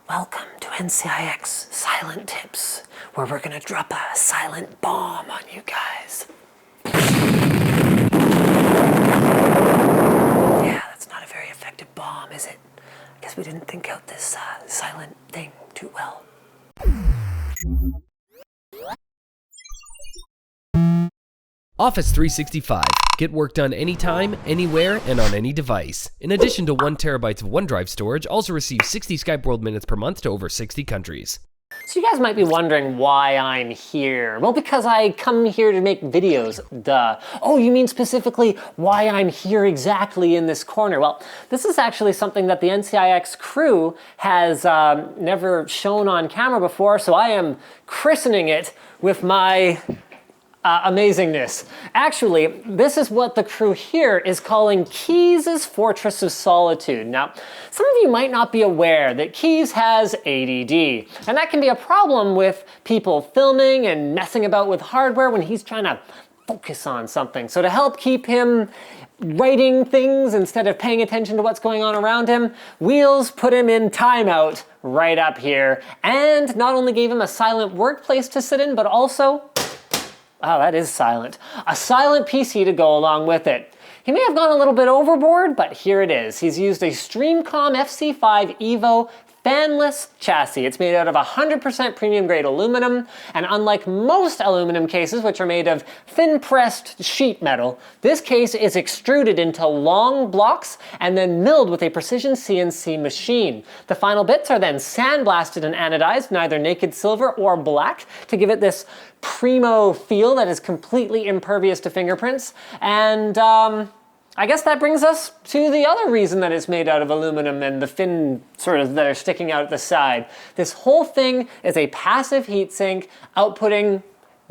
Welcome to NCIX Silent Tips, where we're gonna drop a silent bomb on you guys. Yeah, that's not a very effective bomb, is it? I guess we didn't think out this silent thing too well. Office 365. Get work done anytime, anywhere, and on any device. In addition to 1 terabyte of OneDrive storage, also receive 60 Skype World Minutes per month to over 60 countries. So you guys might be wondering why I'm here. Well, because I come here to make videos, duh. Oh, you mean specifically why I'm here exactly in this corner? Well, this is actually something that the NCIX crew has never shown on camera before, so I am christening it with my amazingness. Actually, this is what the crew here is calling Keys' Fortress of Solitude. Now, some of you might not be aware that Keys has ADD, and that can be a problem with people filming and messing about with hardware when he's trying to focus on something. So to help keep him writing things instead of paying attention to what's going on around him, Wheels put him in timeout right up here, and not only gave him a silent workplace to sit in, but also, wow, that is silent, a silent PC to go along with it. He may have gone a little bit overboard, but here it is. He's used a Streacom FC5 Evo Fanless chassis. It's made out of 100% premium grade aluminum, and unlike most aluminum cases, which are made of thin pressed sheet metal, this case is extruded into long blocks and then milled with a precision CNC machine. The final bits are then sandblasted and anodized, neither naked silver or black, to give it this primo feel that is completely impervious to fingerprints. And I guess that brings us to the other reason that it's made out of aluminum and the fin sort of that are sticking out at the side. This whole thing is a passive heatsink outputting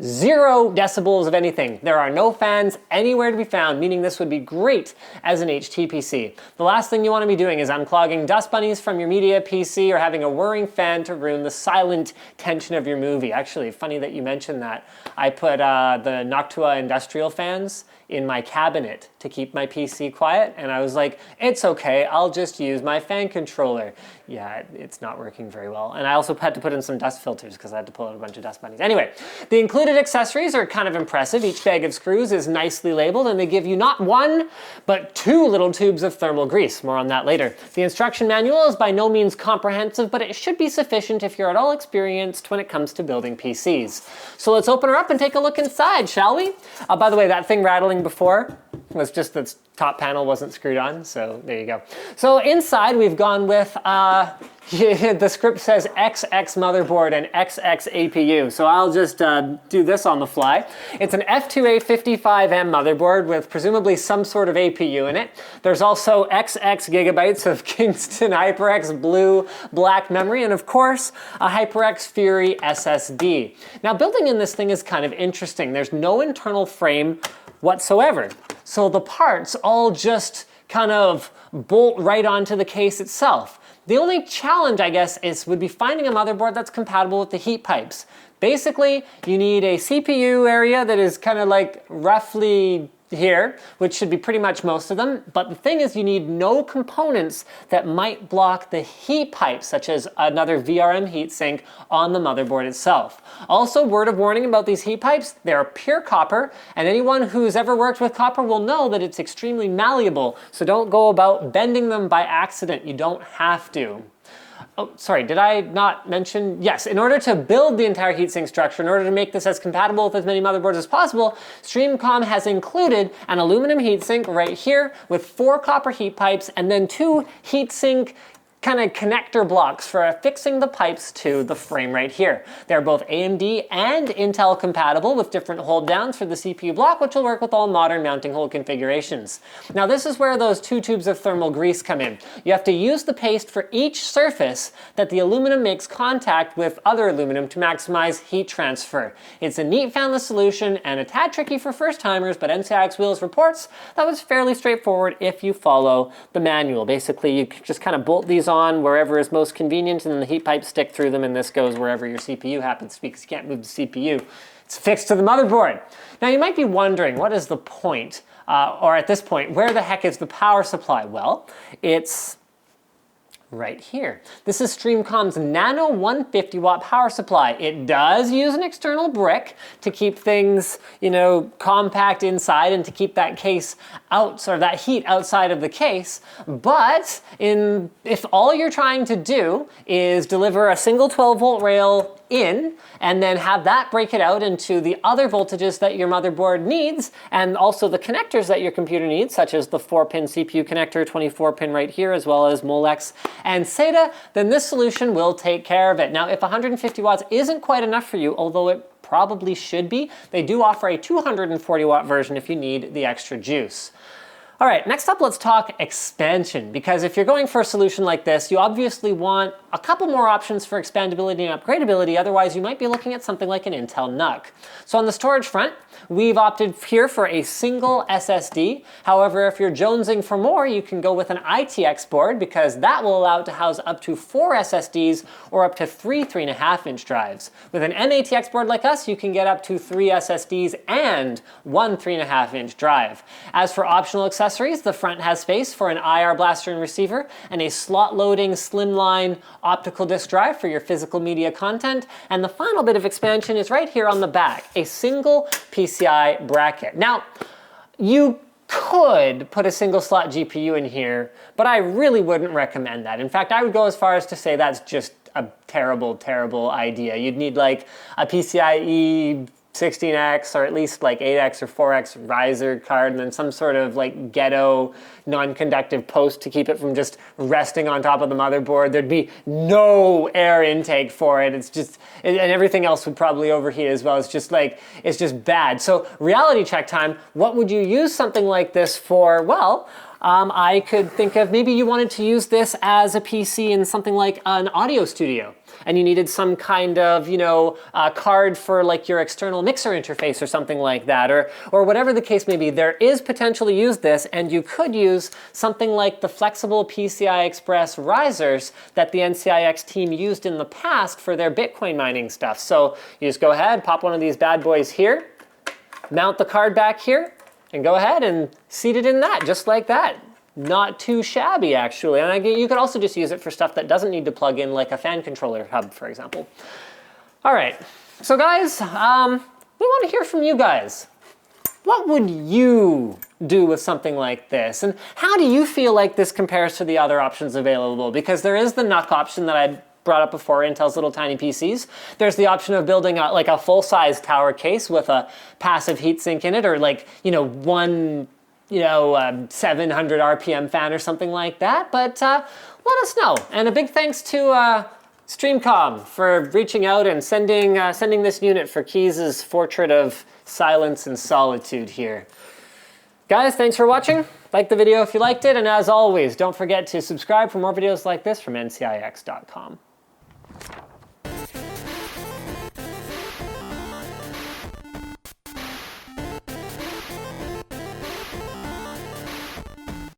0 decibels of anything. There are no fans anywhere to be found, meaning this would be great as an HTPC. The last thing you want to be doing is unclogging dust bunnies from your media PC or having a whirring fan to ruin the silent tension of your movie. Actually, funny that you mentioned that. I put the Noctua industrial fans in my cabinet to keep my PC quiet, and I was like, it's okay, I'll just use my fan controller. Yeah, it's not working very well. And I also had to put in some dust filters because I had to pull out a bunch of dust bunnies. Anyway, the included accessories are kind of impressive. Each bag of screws is nicely labeled, and they give you not 1, but 2 little tubes of thermal grease. More on that later. The instruction manual is by no means comprehensive, but it should be sufficient if you're at all experienced when it comes to building PCs. So let's open her up and take a look inside, shall we? By the way, that thing rattling before was just the top panel wasn't screwed on, so there you go. So inside we've gone with, the script says XX motherboard and XX APU, so I'll just do this on the fly. It's an F2A55M motherboard with presumably some sort of APU in it. There's also XX gigabytes of Kingston HyperX blue-black memory, and of course, a HyperX Fury SSD. Now building in this thing is kind of interesting. There's no internal frame whatsoever. So the parts all just kind of bolt right onto the case itself. The only challenge, I guess, would be finding a motherboard that's compatible with the heat pipes. Basically, you need a CPU area that is kind of like roughly here, which should be pretty much most of them, but the thing is you need no components that might block the heat pipes, such as another VRM heatsink on the motherboard itself. Also, word of warning about these heat pipes, they're pure copper, and anyone who's ever worked with copper will know that it's extremely malleable, so don't go about bending them by accident. You don't have to. Oh, sorry, did I not mention? Yes, in order to build the entire heatsink structure, in order to make this as compatible with as many motherboards as possible, Streacom has included an aluminum heatsink right here with 4 copper heat pipes and then 2 heatsink kind of connector blocks for affixing the pipes to the frame right here. They're both AMD and Intel compatible with different hold downs for the CPU block, which will work with all modern mounting hole configurations. Now this is where those 2 tubes of thermal grease come in. You have to use the paste for each surface that the aluminum makes contact with other aluminum to maximize heat transfer. It's a neat fanless solution and a tad tricky for first timers, but NCIX Wheels reports that was fairly straightforward if you follow the manual. Basically, you just kind of bolt these on wherever is most convenient, and then the heat pipes stick through them, and this goes wherever your CPU happens to be, because you can't move the CPU. It's fixed to the motherboard. Now you might be wondering, what is the point, or at this point, where the heck is the power supply? Well, it's right here. This is Streacom's Nano150 watt power supply. It does use an external brick to keep things, you know, compact inside and to keep that case out, sort of that heat outside of the case. But if all you're trying to do is deliver a single 12-volt rail in and then have that break it out into the other voltages that your motherboard needs and also the connectors that your computer needs, such as the 4-pin CPU connector, 24-pin right here, as well as Molex and SATA, then this solution will take care of it. Now, if 150 watts isn't quite enough for you, although it probably should be, they do offer a 240 watt version if you need the extra juice. All right, next up, let's talk expansion, because if you're going for a solution like this, you obviously want a couple more options for expandability and upgradability, otherwise you might be looking at something like an Intel NUC. So on the storage front, we've opted here for a single SSD. However, if you're jonesing for more, you can go with an ITX board, because that will allow it to house up to 4 SSDs or up to 3 3.5-inch drives. With an MATX board like us, you can get up to 3 SSDs and 1 3.5-inch drive. As for optional accessories, the front has space for an IR blaster and receiver and a slot-loading slimline optical disk drive for your physical media content. And the final bit of expansion is right here on the back, a single PCI bracket. Now, you could put a single slot GPU in here, but I really wouldn't recommend that. In fact, I would go as far as to say that's just a terrible, terrible idea. You'd need like a PCIe 16X or at least like 8X or 4X riser card and then some sort of like ghetto non-conductive post to keep it from just resting on top of the motherboard. There'd be no air intake for it. It's just, and everything else would probably overheat as well. It's just like, it's just bad. So reality check time, what would you use something like this for? Well, I could think of maybe you wanted to use this as a PC in something like an audio studio, and you needed some kind of, you know, card for like your external mixer interface or something like that, or whatever the case may be. There is potential to use this, and you could use something like the flexible PCI Express risers that the NCIX team used in the past for their Bitcoin mining stuff. So you just go ahead, pop one of these bad boys here, mount the card back here, and go ahead and seat it in that, just like that. Not too shabby, actually. And you could also just use it for stuff that doesn't need to plug in, like a fan controller hub, for example. All right, so guys, we want to hear from you guys. What would you do with something like this? And how do you feel like this compares to the other options available? Because there is the NUC option that I brought up before, Intel's little tiny PCs. There's the option of building like a full-size tower case with a passive heatsink in it, or like, you know, one, you know, 700 RPM fan or something like that. But let us know. And a big thanks to Streacom for reaching out and sending this unit for Keys' portrait of silence and solitude here. Guys, thanks for watching. Like the video if you liked it, and as always, don't forget to subscribe for more videos like this from ncix.com.